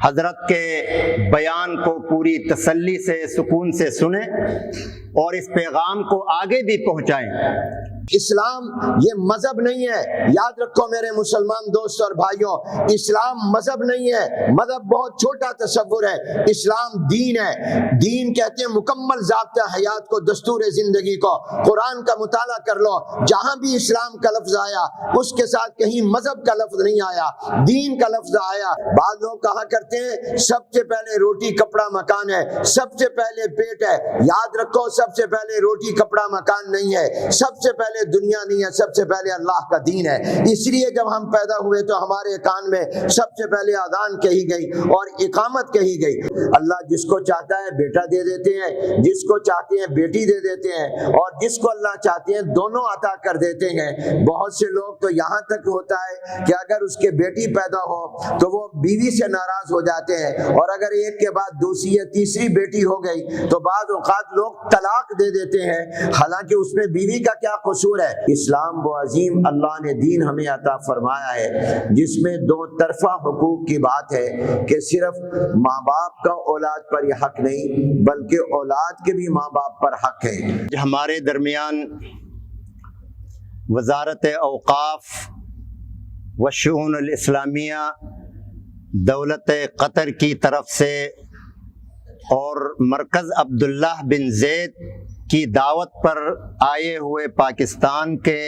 حضرت کے بیان کو پوری تسلی سے سکون سے سنیں اور اس پیغام کو آگے بھی پہنچائیں۔ اسلام یہ مذہب نہیں ہے، یاد رکھو میرے مسلمان دوست اور بھائیوں، اسلام مذہب نہیں ہے، مذہب بہت چھوٹا تصور ہے، اسلام دین ہے۔ دین کہتے ہیں مکمل ضابطہ حیات کو، دستور زندگی کو۔ قرآن کا مطالعہ کر لو، جہاں بھی اسلام کا لفظ آیا اس کے ساتھ کہیں مذہب کا لفظ نہیں آیا، دین کا لفظ آیا۔ بعض لوگ کہا کرتے ہیں سب سے پہلے روٹی کپڑا مکان ہے، سب سے پہلے پیٹ ہے۔ یاد رکھو سب سے پہلے روٹی کپڑا مکان نہیں ہے، سب سے پہلے دنیا نہیں ہے، سب سے پہلے اللہ کا دین ہے۔ اس لیے جب ہم پیدا ہوئے تو ہمارے کان میں سب سے پہلے اذان کہی گئی اور اقامت کہی گئی۔ اللہ جس کو چاہتا ہے بیٹا دے دیتے ہیں، جس کو چاہتے ہیں بیٹی دے دیتے ہیں، اور جس کو اللہ چاہتے ہیں دونوں عطا کر دیتے ہیں۔ بہت سے لوگ تو یہاں تک ہوتا ہے کہ اگر اس کے بیٹی پیدا ہو تو وہ بیوی سے ناراض ہو جاتے ہیں، اور اگر ایک کے بعد دوسری یا تیسری بیٹی ہو گئی تو بعض اوقات لوگ طلاق دے دیتے ہیں، حالانکہ اس میں بیوی کا کیا قصور ہے۔ اسلام وہ عظیم اللہ نے دین ہمیں عطا فرمایا ہے جس میں دو طرفہ حقوق کی بات ہے کہ صرف ماں باپ کا اولاد پر یہ حق نہیں بلکہ اولاد کے بھی ماں باپ پر حق ہے۔ ہمارے درمیان وزارت اوقاف و شؤون الاسلامیہ دولت قطر کی طرف سے اور مرکز عبداللہ بن زید کی دعوت پر آئے ہوئے پاکستان کے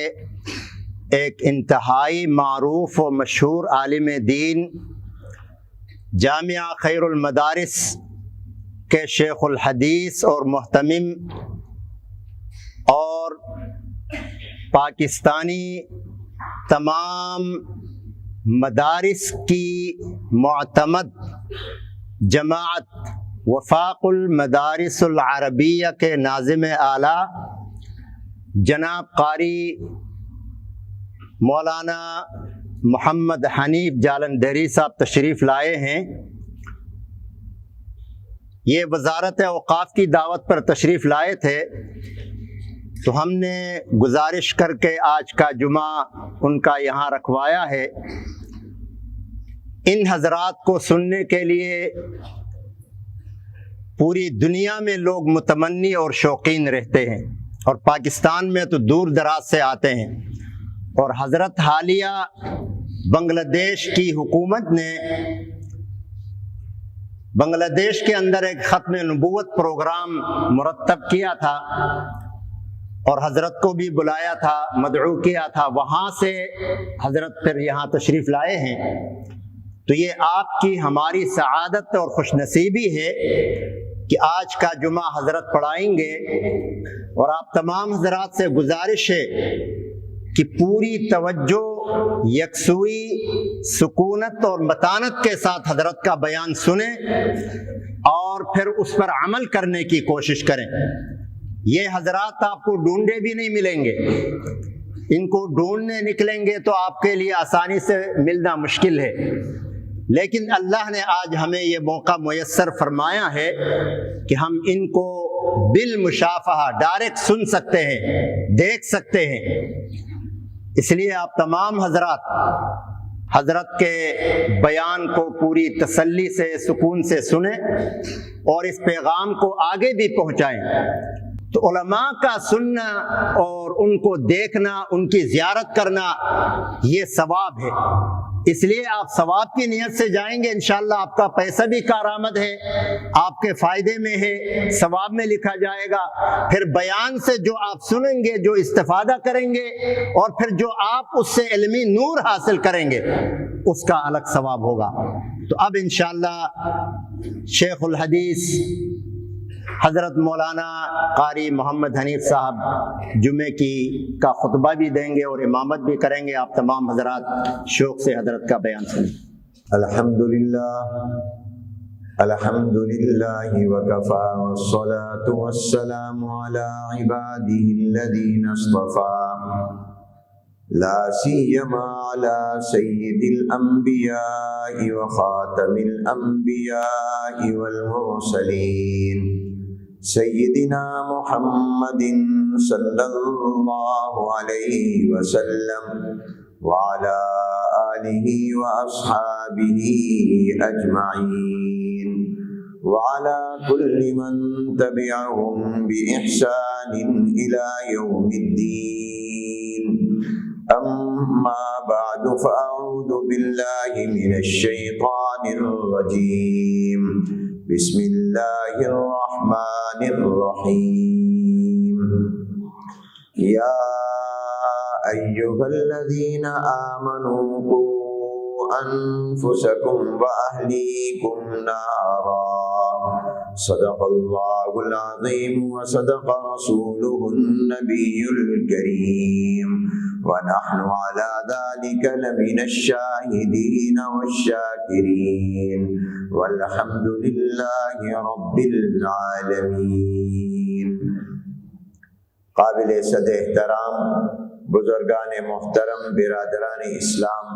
ایک انتہائی معروف و مشہور عالم دین جامعہ خیر المدارس کے شیخ الحدیث اور محتمم اور پاکستانی تمام مدارس کی معتمد جماعت وفاق المدارس العربیہ کے ناظم اعلیٰ جناب قاری مولانا محمد حنیف جالندھری صاحب تشریف لائے ہیں۔ یہ وزارت اوقاف کی دعوت پر تشریف لائے تھے تو ہم نے گزارش کر کے آج کا جمعہ ان کا یہاں رکھوایا ہے۔ ان حضرات کو سننے کے لیے پوری دنیا میں لوگ متمنی اور شوقین رہتے ہیں، اور پاکستان میں تو دور دراز سے آتے ہیں۔ اور حضرت حالیہ بنگلہ دیش کی حکومت نے بنگلہ دیش کے اندر ایک ختم نبوت پروگرام مرتب کیا تھا اور حضرت کو بھی بلایا تھا، مدعو کیا تھا، وہاں سے حضرت پھر یہاں تشریف لائے ہیں۔ تو یہ آپ کی ہماری سعادت اور خوش نصیبی ہے کہ آج کا جمعہ حضرت پڑھائیں گے، اور آپ تمام حضرات سے گزارش ہے کہ پوری توجہ، یکسوئی، سکونت اور متانت کے ساتھ حضرت کا بیان سنیں اور پھر اس پر عمل کرنے کی کوشش کریں۔ یہ حضرات آپ کو ڈھونڈے بھی نہیں ملیں گے، ان کو ڈھونڈنے نکلیں گے تو آپ کے لیے آسانی سے ملنا مشکل ہے، لیکن اللہ نے آج ہمیں یہ موقع میسر فرمایا ہے کہ ہم ان کو بالمشافہہ ڈائریکٹ سن سکتے ہیں، دیکھ سکتے ہیں۔ اس لیے آپ تمام حضرات حضرت کے بیان کو پوری تسلی سے سکون سے سنیں اور اس پیغام کو آگے بھی پہنچائیں۔ تو علماء کا سننا اور ان کو دیکھنا، ان کی زیارت کرنا، یہ ثواب ہے۔ اس لیے آپ ثواب کی نیت سے جائیں گے، انشاءاللہ آپ کا پیسہ بھی کارآمد ہے، آپ کے فائدے میں ہے، ثواب میں لکھا جائے گا۔ پھر بیان سے جو آپ سنیں گے، جو استفادہ کریں گے، اور پھر جو آپ اس سے علمی نور حاصل کریں گے، اس کا الگ ثواب ہوگا۔ تو اب انشاءاللہ شیخ الحدیث حضرت مولانا قاری محمد حنیف صاحب جمعے کا خطبہ بھی دیں گے اور امامت بھی کریں گے۔ آپ تمام حضرات شوق سے حضرت کا بیان سنیں۔ الحمدللہ وکفا والصلاة والسلام علی عباده الذین اصطفى لا سیما علی سید الانبیاء وخاتم الانبیاء والمرسلین سیدنا محمد صلی اللہ علیہ وسلم وعلی آلہ وأصحابہ اجمعین وعلى كل من تبعهم بإحسان إلى يوم الدين أما بعد فأعوذ بالله من الشيطان الرجيم بسم الله الرحمن الرحيم يا أيها الذين آمنوا قوا أنفسكم وأهليكم نارا صدق الله العظيم وصدق رسوله النبي الكريم ونحن على ذلك لمن الشاهدين والشاكرين والحمد لله رب العالمين. قابل صد احترام بزرگان محترم، برادران اسلام،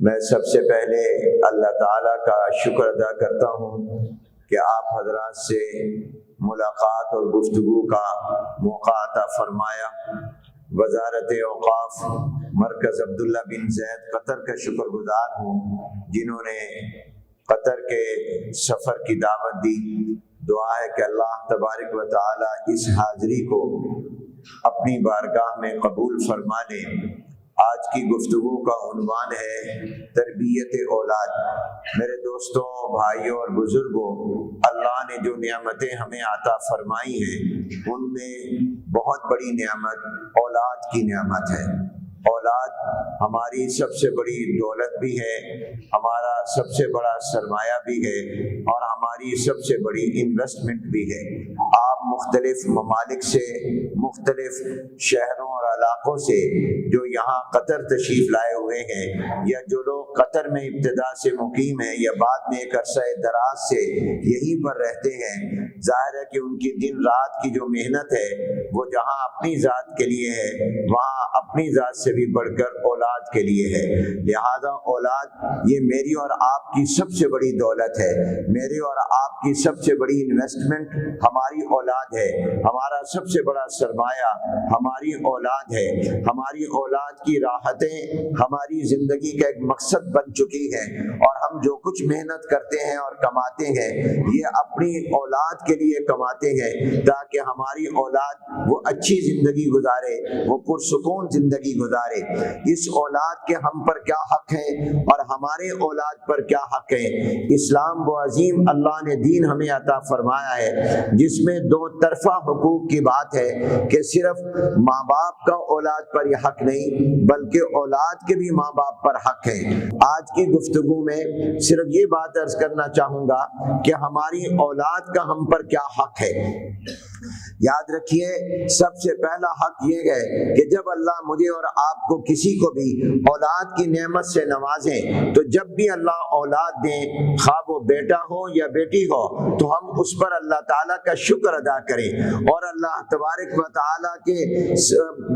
میں سب سے پہلے اللہ تعالیٰ کا شکر ادا کرتا ہوں کہ آپ حضرات سے ملاقات اور گفتگو کا موقع عطا فرمایا. وزارت اوقاف مرکز عبداللہ بن زید قطر کا شکر گزار ہوں جنہوں نے قطر کے سفر کی دعوت دی. دعا ہے کہ اللہ تبارک و تعالی اس حاضری کو اپنی بارگاہ میں قبول فرما لے. آج کی گفتگو کا عنوان ہے تربیت اولاد. میرے دوستوں، بھائیوں اور بزرگوں، اللہ نے جو نعمتیں ہمیں عطا فرمائی ہیں ان میں بہت بڑی نعمت اولاد کی نعمت ہے. اولاد ہماری سب سے بڑی دولت بھی ہے، ہمارا سب سے بڑا سرمایہ بھی ہے اور ہماری سب سے بڑی انویسٹمنٹ بھی ہے. آپ مختلف ممالک سے، مختلف شہروں اور علاقوں سے جو یہاں قطر تشریف لائے ہوئے ہیں یا جو لوگ قطر میں ابتدا سے مقیم ہیں یا بعد میں ایک عرصہ دراز سے یہیں پر رہتے ہیں، ظاہر ہے کہ ان کی دن رات کی جو محنت ہے وہ جہاں اپنی ذات کے لیے ہے وہاں اپنی ذات سے بھی بڑھ کر اولاد کے لیے ہے. لہذا اولاد یہ میری اور آپ کی سب سے بڑی دولت ہے. میری اور آپ کی سب سے بڑی انویسٹمنٹ ہماری اولاد ہے. ہمارا سب سے بڑا سرمایہ ہماری اولاد ہے. ہماری اولاد کی راحتیں ہماری زندگی کا ایک مقصد بن چکی ہیں اور ہم جو کچھ محنت کرتے ہیں اور کماتے ہیں یہ اپنی اولاد کے لیے کماتے ہیں تاکہ ہماری اولاد وہ اچھی زندگی گزارے، وہ پرسکون زندگی گزارے. اس اولاد کے ہم پر کیا حق ہیں اور ہمارے اولاد پر کیا حق ہیں؟ اسلام وہ عظیم اللہ نے دین ہمیں عطا فرمایا ہے جس میں دو طرفہ حقوق کی بات ہے کہ صرف ماں باپ کا اولاد پر یہ حق نہیں بلکہ اولاد کے بھی ماں باپ پر حق ہے. آج کی گفتگو میں صرف یہ بات عرض کرنا چاہوں گا کہ ہماری اولاد کا ہم پر کیا حق ہے. یاد رکھیے سب سے پہلا حق یہ ہے کہ جب اللہ مجھے اور آپ کو کسی کو بھی اولاد کی نعمت سے نوازیں تو جب بھی اللہ اولاد دیں، خواہ وہ بیٹا ہو یا بیٹی ہو، تو ہم اس پر اللہ تعالیٰ کا شکر ادا کریں اور اللہ تبارک و تعالیٰ کے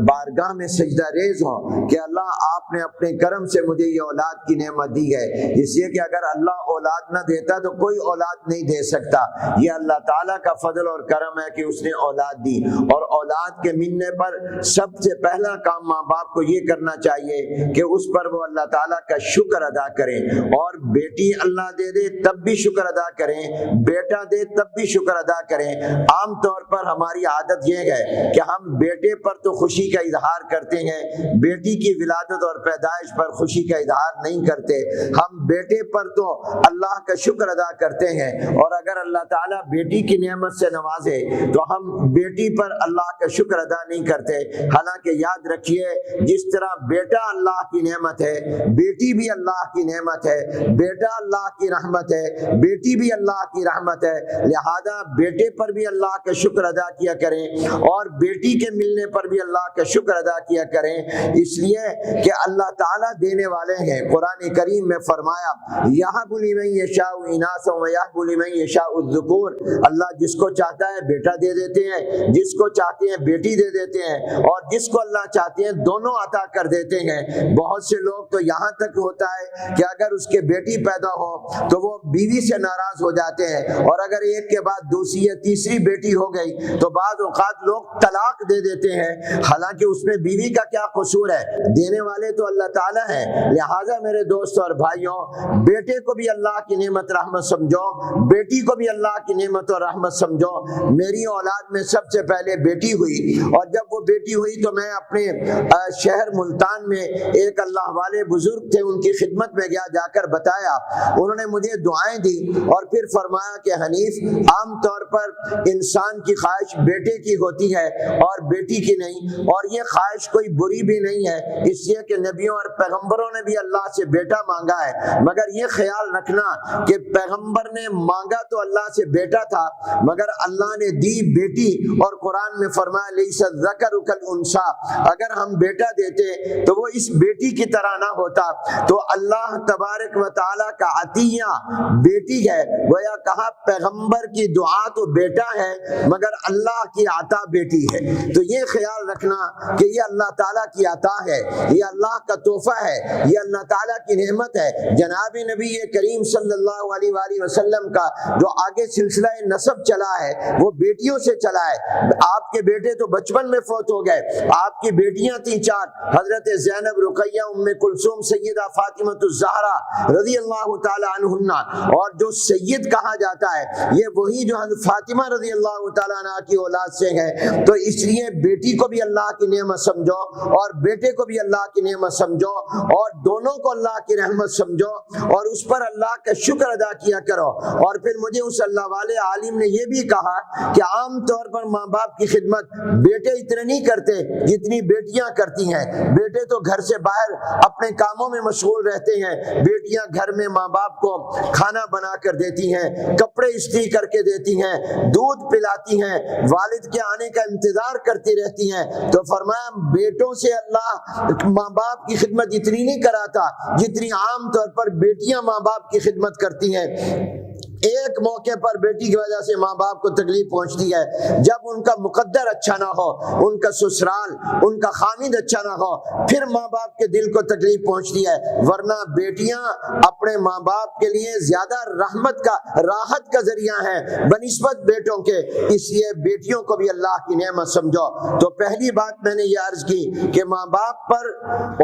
بارگاہ میں سجدہ ریز ہوں کہ اللہ آپ نے اپنے کرم سے مجھے یہ اولاد کی نعمت دی ہے. اس لیے کہ اگر اللہ اولاد نہ دیتا تو کوئی اولاد نہیں دے سکتا. یہ اللہ تعالیٰ کا فضل اور کرم ہے کہ اس نے اولاد دی. اور اولاد کے ملنے پر سب سے پہلا کام ماں باپ کو یہ کرنا چاہیے کہ اس پر وہ اللہ تعالیٰ کا شکر ادا کریں. اور بیٹی اللہ دے دے تب بھی شکر ادا کریں، بیٹا دے تب بھی شکر ادا کریں. عام طور پر ہماری عادت یہ ہے کہ ہم بیٹے پر تو خوشی کا اظہار کرتے ہیں، بیٹی کی ولادت اور پیدائش پر خوشی کا اظہار نہیں کرتے. ہم بیٹے پر تو اللہ کا شکر ادا کرتے ہیں اور اگر اللہ تعالیٰ بیٹی کی نعمت سے نوازے تو ہم بیٹی پر اللہ کا شکر ادا نہیں کرتے. حالانکہ یاد رکھیے جس طرح بیٹا اللہ کی نعمت ہے بیٹی بھی اللہ کی نعمت ہے، بیٹا اللہ کی رحمت ہے بیٹی بھی اللہ کی رحمت ہے. لہذا بیٹے پر بھی اللہ کا شکر ادا کیا کریں اور بیٹی کے ملنے پر بھی اللہ کا شکر ادا کیا کریں، اس لیے کہ اللہ تعالیٰ دینے والے ہیں. قرآن کریم میں فرمایا یَهَبُ لِمَن يَشَاءُ إِنَاثًا وَيَهَبُ لِمَن يَشَاءُ الذُّكُورَ. اللہ جس کو چاہتا ہے بیٹا دے دیتے ہیں، جس کو چاہتے ہیں بیٹی دے دیتے ہیں، اور جس کو اللہ چاہتے ہیں دونوں عطا کر دیتے ہیں۔ بہت سے لوگ تو یہاں تک ہوتا ہے کہ اگر اس کے بیٹی پیدا ہو تو وہ بیوی سے ناراض ہو جاتے ہیں، اور اگر ایک کے بعد دوسری یا تیسری بیٹی ہو گئی تو بعض اوقات لوگ طلاق دے دیتے ہیں، حالانکہ اس میں بیوی کا کیا قصور ہے؟ دینے والے تو اللہ تعالیٰ ہیں۔ لہٰذا میرے دوستوں اور بھائیوں، بیٹے کو بھی اللہ کی نعمت رحمت سمجھو، بیٹی کو بھی اللہ کی نعمت اور رحمت سمجھو۔ میری اولاد میں سب سے پہلے بیٹی ہوئی، اور جب وہ بیٹی ہوئی تو میں اپنے شہر ملتان میں ایک اللہ والے بزرگ تھے، ان کی خدمت میں گیا، جا کر بتایا، انہوں نے مجھے دعائیں دی اور پھر فرمایا کہ حنیف، عام طور پر انسان کی خواہش بیٹے کی ہوتی ہے اور بیٹی کی نہیں، اور یہ خواہش کوئی بری بھی نہیں ہے، اس لیے کہ نبیوں اور پیغمبروں نے بھی اللہ سے بیٹا مانگا ہے، مگر یہ خیال رکھنا کہ پیغمبر نے مانگا تو اللہ سے بیٹا تھا، مگر اللہ نے دی بیٹی، اور قرآن میں فرمایا لیس الذکر کالانثی، اگر ہم بیٹا دیتے تو وہ اس بیٹی کی طرح نہ ہوتا۔ تو اللہ تبارک و تعالیٰ کا عطیہ بیٹی ہے، گویا کہا پیغمبر کی دعا تو بیٹا ہے مگر اللہ کی عطا بیٹی ہے۔ تو یہ خیال رکھنا کہ یہ اللہ تعالیٰ کی عطا ہے، یہ اللہ کا تحفہ ہے، یہ اللہ تعالیٰ کی نعمت ہے۔ جناب نبی کریم صلی اللہ علیہ وآلہ وسلم کا جو آگے سلسلہ نسب چلا ہے وہ بیٹیوں سے چلا ہے۔ آپ کے بیٹے تو بچپن میں فوت ہو گئے، آپ کی بیٹیاں تھیں 4، حضرت زینب، رقیہ، ام کلثوم، سیدہ فاطمہ الزہرا رضی اللہ تعالی عنہن، اور جو سید کہا جاتا ہے یہ وہی جو حضرت فاطمہ رضی اللہ تعالیٰ عنہ کی اولاد سے ہے۔ تو اس لیے بیٹی کو بھی اللہ کی نعمت سمجھو اور بیٹے کو بھی اللہ کی نعمت سمجھو، اور دونوں کو اللہ کی رحمت سمجھو، اور اس پر اللہ کا شکر ادا کیا کرو۔ اور پھر مجھے اس اللہ والے عالم نے یہ بھی کہا کہ عام طور پر ماں باپ کی خدمت بیٹے اتنے نہیں کرتے جتنی بیٹیاں کرتی ہیں۔ بیٹے تو گھر سے باہر اپنے کاموں میں مشغول رہتے ہیں، بیٹیاں گھر میں ماں باپ کو کھانا بنا کر دیتی ہیں، کپڑے استری کر کے دیتی ہیں، دودھ پلاتی ہیں، والد کے آنے کا انتظار کرتی رہتی ہیں۔ تو فرمایا بیٹوں سے اللہ ماں باپ کی خدمت اتنی نہیں کراتا جتنی عام طور پر بیٹیاں ماں باپ کی خدمت کرتی ہیں۔ ایک موقع پر بیٹی کی وجہ سے ماں باپ کو تکلیف پہنچتی ہے، جب ان کا مقدر اچھا نہ ہو، ان کا سسرال، ان کا خامد اچھا نہ ہو، پھر ماں باپ کے دل کو تکلیف پہنچتی ہے۔ ورنہ بیٹیاں اپنے ماں باپ کے لیے زیادہ رحمت کا، راحت کا ذریعہ ہیں بنسبت بیٹوں کے، اس لیے بیٹیوں کو بھی اللہ کی نعمت سمجھو۔ تو پہلی بات میں نے یہ عرض کی کہ ماں باپ پر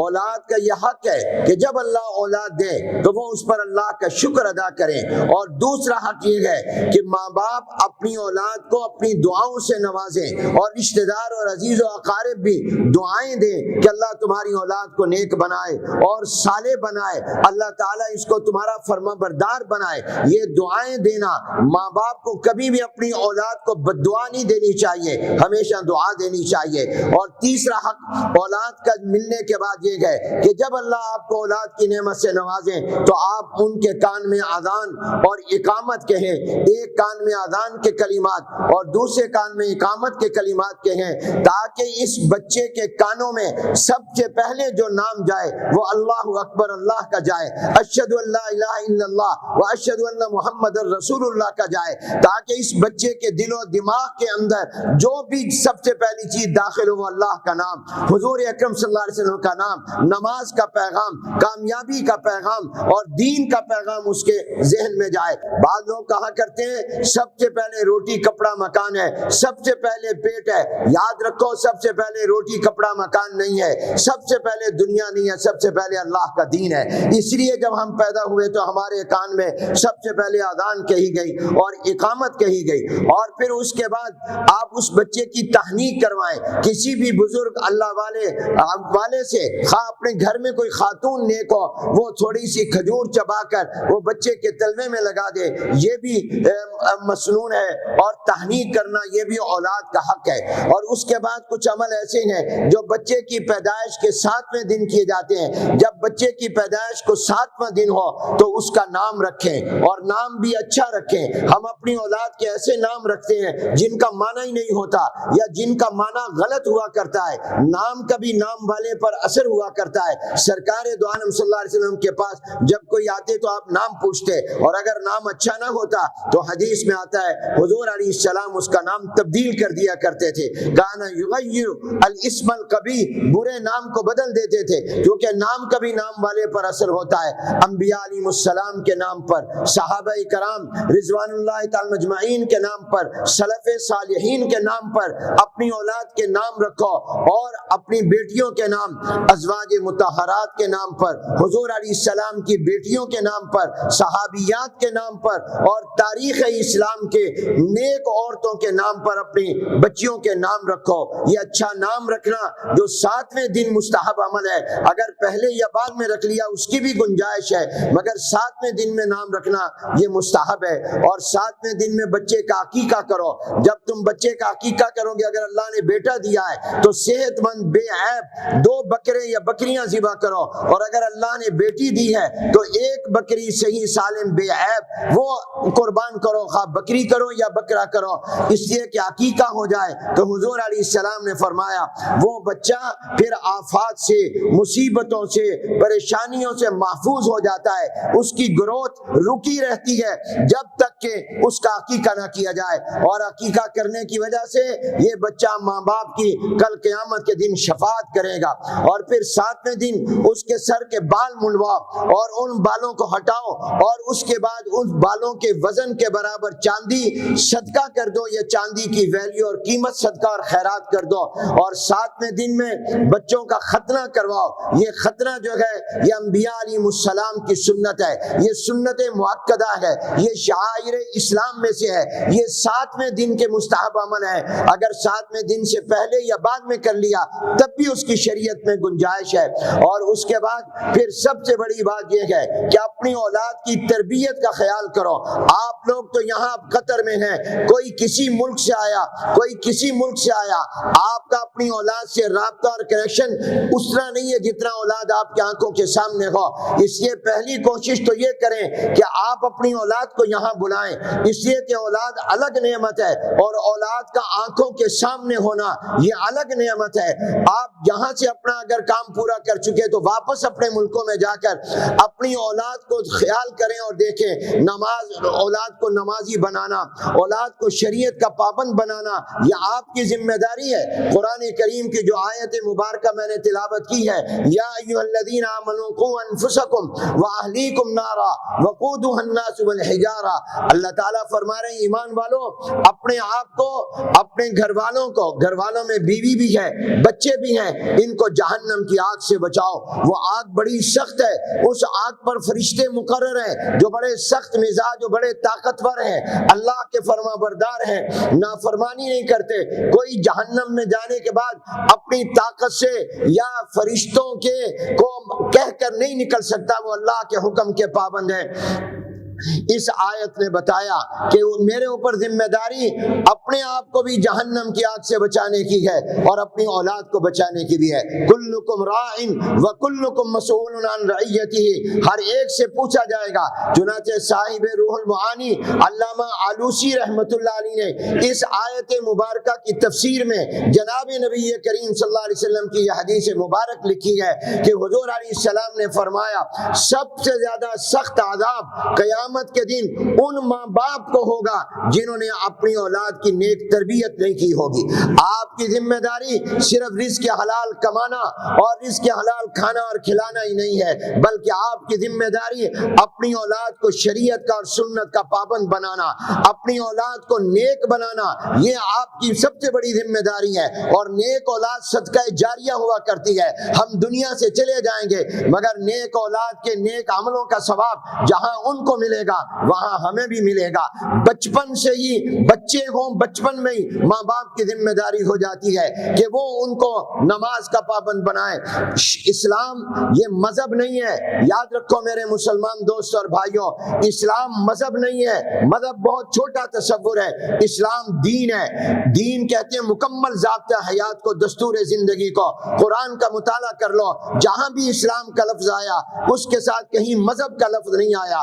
اولاد کا یہ حق ہے کہ جب اللہ اولاد دے تو وہ اس پر اللہ کا شکر ادا کریں، اور دوسرا حق یہ ہے کہ ماں باپ اپنی اولاد کو اپنی دعاؤں سے نوازیں، اور رشتہ دار اور عزیز و اقارب بھی دعائیں دیں کہ اللہ تمہاری اولاد کو نیک بنائے اور صالح بنائے، اللہ تعالیٰ اس کو تمہارا فرما بردار بنائے۔ یہ دعائیں دینا، ماں باپ کو کبھی بھی اپنی اولاد کو بد دعا نہیں دینی چاہیے، ہمیشہ دعا دینی چاہیے۔ اور تیسرا حق اولاد کا ملنے کے بعد یہ ہے کہ جب اللہ آپ کو اولاد کی نعمت سے نوازیں تو آپ ان کے کان میں اذان اور اقامت کہیں، ایک کان میں اذان کے کلمات اور دوسرے کان میں اقامت کے کلمات کہیں، تاکہ اس بچے کے کانوں میں سب سے پہلے جو نام جائے وہ اللہ اکبر اللہ کا جائے، اشہد ان لا الہ الا اللہ و اشہد ان محمد رسول اللہ کا جائے، تاکہ اس بچے کے دل و دماغ کے اندر جو بھی سب سے پہلی چیز داخل ہو وہ اللہ کا نام، حضور اکرم صلی اللہ علیہ وسلم کا نام، نماز کا پیغام، کامیابی کا پیغام اور دین کا پیغام اس کے ذہن میں جائے۔ بعض لوگ کہا کرتے ہیں سب سے پہلے روٹی کپڑا مکان ہے، سب سے پہلے پیٹ ہے۔ یاد رکھو سب سے پہلے روٹی کپڑا مکان نہیں ہے، سب سے پہلے دنیا نہیں ہے، سب سے پہلے اللہ کا دین ہے۔ اس لیے جب ہم پیدا ہوئے تو ہمارے کان میں سب سے پہلے اذان کہی گئی اور اقامت کہی گئی، اور پھر اس کے بعد آپ اس بچے کی تحنیک کروائیں۔ کسی بھی بزرگ اللہ والے سے، خواہ اپنے گھر میں کوئی خاتون نیک ہو، وہ تھوڑی سی کھجور چبا کر وہ بچے کے تلوے میں لگا دے، یہ بھی مسنون ہے، اور تحنیک کرنا یہ بھی اولاد کا حق ہے۔ اور اس کے بعد کچھ عمل ایسے ہیں جو بچے کی پیدائش کے 7ویں دن کیے جاتے ہیں۔ جب بچے کی پیدائش کو 7واں دن ہو تو اس کا نام رکھیں، اور نام بھی اچھا رکھیں۔ ہم اپنی اولاد کے ایسے نام رکھتے ہیں جن کا معنی ہی نہیں ہوتا یا جن کا معنی غلط ہوا کرتا ہے۔ نام کا بھی نام والے پر اثر ہوا کرتا ہے۔ سرکار دو عالم صلی اللہ علیہ وسلم کے پاس جب کوئی آتے تو آپ نام پوچھتے، اور اگر نام اچھا اچھا نہ ہوتا تو حدیث میں آتا ہے حضور علیہ السلام اس کا نام تبدیل کر دیا کرتے تھے. کان یغیر الاسم القبیح، برے نام کو بدل دیتے تھے، کیونکہ نام کبھی نام والے پر اثر ہوتا ہے. انبیاء علیہ السلام کے نام پر، صحابہ کرام رضوان اللہ تعالی مجمعین کے نام پر، سلف صالحین کے نام پر اپنی اولاد کے نام رکھو، اور اپنی بیٹیوں کے نام ازواج مطہرات کے نام پر، حضور علیہ السلام کی بیٹیوں کے نام پر، صحابیات کے نام پر، اور تاریخ اسلام کے نیک عورتوں کے نام پر اپنی بچیوں کے نام رکھو. یہ اچھا نام رکھنا جو 7ویں دن مستحب عمل ہے، اگر پہلے یا بعد میں رکھ لیا اس کی بھی گنجائش ہے، مگر 7ویں دن میں نام رکھنا یہ مستحب ہے. اور 7ویں دن میں بچے کا عقیقہ کرو. جب تم بچے کا عقیقہ کرو گے، اگر اللہ نے بیٹا دیا ہے تو صحت مند بے عیب 2 بکرے یا بکریاں ذبح کرو، اور اگر اللہ نے بیٹی دی ہے تو 1 بکری صحیح سالم بے عیب وہ قربان کرو، خواہ بکری کرو یا بکرا کرو، اس لیے کہ عقیقہ ہو جائے. تو حضور علیہ السلام نے فرمایا وہ بچہ پھر آفات سے، مصیبتوں سے، پریشانیوں سے محفوظ ہو جاتا ہے. اس کی گروتھ رکی رہتی ہے جب تک کہ اس کا عقیقہ نہ کیا جائے. اور عقیقہ کرنے کی وجہ سے یہ بچہ ماں باپ کی کل قیامت کے دن شفاعت کرے گا. اور پھر 7ویں دن اس کے سر کے بال منڈواؤ اور ان بالوں کو ہٹاؤ، اور اس کے بعد ان بالوں کے وزن کے برابر چاندی صدقہ کر دو. یہ چاندی کی ویلیو اور قیمت صدقہ اور خیرات کر دو. اور 7ویں دن میں بچوں کا ختنہ کرواؤ. یہ ختنہ جو ہے یہ انبیاء علیہ السلام کی سنت ہے، یہ سنت مؤکدہ ہے، یہ شعائر اسلام میں سے ہے. یہ 7ویں دن کے مستحب عمل ہے. اگر 7ویں دن سے پہلے یا بعد میں کر لیا تب بھی اس کی شریعت میں گنجائش ہے. اور اس کے بعد پھر سب سے بڑی بات یہ ہے کہ اپنی اولاد کی تربیت کا خیال کرو. آپ لوگ تو یہاں قطر میں ہیں، کوئی کسی ملک سے آیا، کوئی کسی ملک سے آیا، آپ کا اپنی اولاد سے رابطہ اور کنیکشن اس طرح نہیں ہے جتنا اولاد آپ کی آنکھوں کے سامنے ہو. اس لیے پہلی کوشش تو یہ کریں کہ آپ اپنی اولاد کو یہاں بلائیں، اس لیے کہ اولاد الگ نعمت ہے، اور اولاد کا آنکھوں کے سامنے ہونا یہ الگ نعمت ہے. آپ یہاں سے اپنا اگر کام پورا کر چکے تو واپس اپنے ملکوں میں جا کر اپنی اولاد کو خیال کریں اور دیکھیں. نماز، اولاد کو نمازی بنانا، اولاد کو شریعت کا پابند بنانا یہ آپ کی ذمہ داری ہے. قرآن کریم کی جو آیت مبارکہ میں نے تلاوت کی ہے، یا ایھا الذین آمنوا قوا انفسکم واہلیکم نارا وقودھا الناس والحجارہ، اللہ تعالیٰ فرما رہے ہیں ایمان والو اپنے آپ کو، اپنے گھر والوں کو، گھر والوں میں بیوی بھی ہے، بچے بھی ہیں، ان کو جہنم کی آگ سے بچاؤ. وہ آگ بڑی سخت ہے، اس آگ پر فرشتے مقرر ہیں جو بڑے سخت مزاج، جو بڑے طاقتور ہیں، اللہ کے فرما بردار ہیں، نافرمانی نہیں کرتے. کوئی جہنم میں جانے کے بعد اپنی طاقت سے یا فرشتوں کے کو کہہ کر نہیں نکل سکتا، وہ اللہ کے حکم کے پابند ہے. اس آیت نے بتایا کہ میرے اوپر ذمہ داری اپنے آپ کو بھی جہنم کی آگ سے بچانے کی ہے اور اپنی اولاد کو بچانے کی بھی ہے. کلکم راع وکلکم مسئول عن رعیتہ، ہر ایک سے پوچھا جائے گا. چنانچہ صاحب روح المعانی علامہ آلوسی رحمۃ اللہ علیہ نے اس آیت مبارکہ کی تفسیر میں جناب نبی کریم صلی اللہ علیہ وسلم کی یہ حدیث مبارک لکھی ہے کہ حضور علیہ السلام نے فرمایا سب سے زیادہ سخت عذاب قیامت کے دن ان ماں باپ کو ہوگا جنہوں نے اپنی اولاد کی نیک تربیت نہیں کی ہوگی. آپ کی ذمہ داری صرف رزق حلال کمانا اور رزق حلال کھانا اور کھلانا ہی نہیں ہے، بلکہ آپ کی ذمہ داری اپنی اولاد کو شریعت کا اور سنت کا پابند بنانا، اپنی اولاد کو نیک بنانا، یہ آپ کی سب سے بڑی ذمہ داری ہے. اور نیک اولاد صدقہ جاریہ ہوا کرتی ہے. ہم دنیا سے چلے جائیں گے مگر نیک اولاد کے نیک عملوں کا ثواب جہاں ان کو ملے گا وہاں ہمیں بھی ملے گا. بچپن سے ہی بچے ہوں، بچپن میں ہی ماں باپ کی ذمہ داری ہو جاتی ہے کہ وہ ان کو نماز کا پابند بنائیں. اسلام یہ مذہب نہیں ہے، یاد رکھو میرے مسلمان دوست اور بھائیوں، اسلام مذہب نہیں ہے. مذہب بہت چھوٹا تصور ہے، اسلام دین ہے. دین کہتے ہیں مکمل ضابطہ حیات کو، دستور زندگی کو. قرآن کا مطالعہ کر لو، جہاں بھی اسلام کا لفظ آیا اس کے ساتھ کہیں مذہب کا لفظ نہیں آیا.